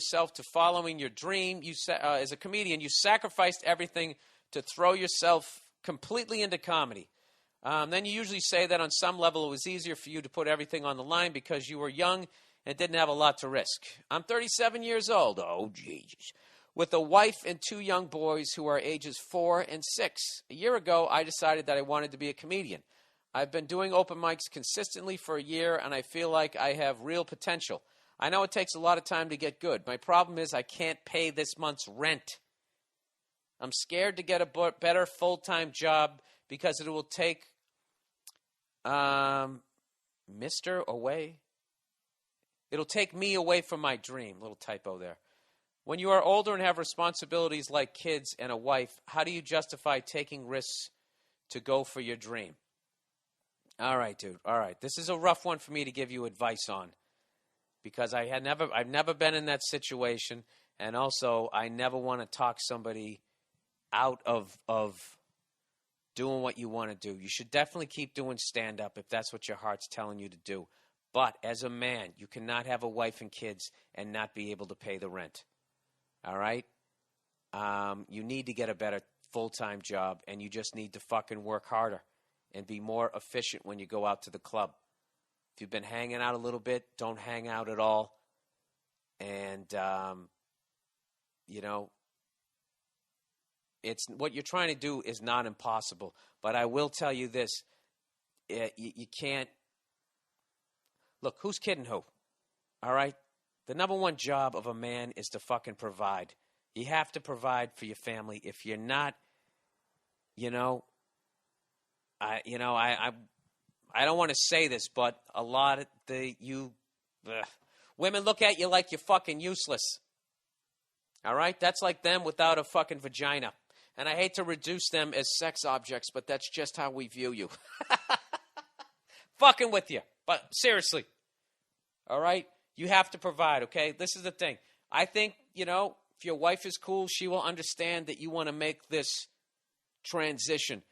yourself to following your dream. As a comedian, you sacrificed everything to throw yourself completely into comedy. Then you usually say that on some level it was easier for you to put everything on the line because you were young and didn't have a lot to risk. I'm 37 years old. Oh, Jesus. With a wife and 2 young boys who are ages 4 and 6. A year ago, I decided that I wanted to be a comedian. I've been doing open mics consistently for a year, and I feel like I have real potential. I know it takes a lot of time to get good. My problem is I can't pay this month's rent. I'm scared to get a better full-time job because it will take It'll take me away from my dream. Little typo there. When you are older and have responsibilities like kids and a wife, how do you justify taking risks to go for your dream? All right, dude. All right. This is a rough one for me to give you advice on because I've never been in that situation, and also I never want to talk somebody out of doing what you want to do. You should definitely keep doing stand-up if that's what your heart's telling you to do. But as a man, you cannot have a wife and kids and not be able to pay the rent. All right? You need to get a better full-time job, and you just need to fucking work harder and be more efficient when you go out to the club. If you've been hanging out a little bit, don't hang out at all. And, it's what you're trying to do is not impossible. But I will tell you this. You can't. Look, who's kidding who? All right? The number one job of a man is to fucking provide. You have to provide for your family. If you're not, I don't want to say this, but a lot of women look at you like you're fucking useless. All right? That's like them without a fucking vagina. And I hate to reduce them as sex objects, but that's just how we view you. Fucking with you. But seriously. All right? You have to provide, okay? This is the thing. I think, if your wife is cool, she will understand that you want to make this transition.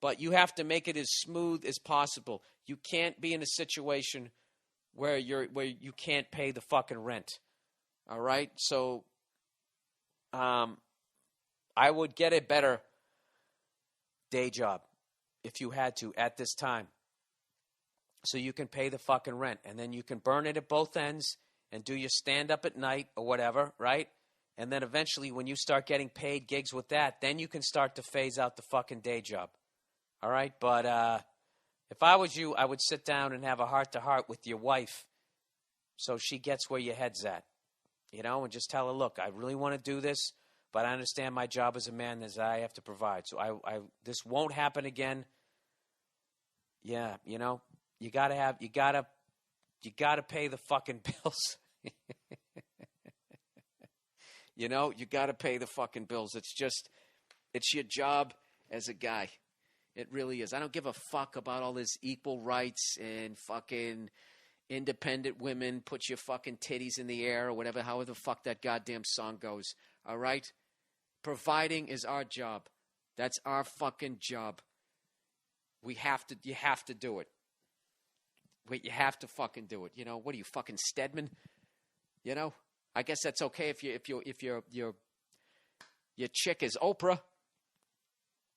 But you have to make it as smooth as possible. You can't be in a situation where you can't pay the fucking rent. All right? So I would get a better day job if you had to at this time so you can pay the fucking rent. And then you can burn it at both ends and do your stand-up at night or whatever, right? And then eventually when you start getting paid gigs with that, then you can start to phase out the fucking day job. All right? But if I was you, I would sit down and have a heart-to-heart with your wife so she gets where your head's at. And just tell her, look, I really want to do this, but I understand my job as a man is that I have to provide. So I this won't happen again. Yeah, you gotta pay the fucking bills. You gotta pay the fucking bills. It's your job as a guy. It really is. I don't give a fuck about all this equal rights and fucking independent women, put your fucking titties in the air or whatever, however the fuck that goddamn song goes. All right? Providing is our job. That's our fucking job. You have to do it. Wait, you have to fucking do it. What are you, fucking Stedman? I guess that's okay if your chick is Oprah.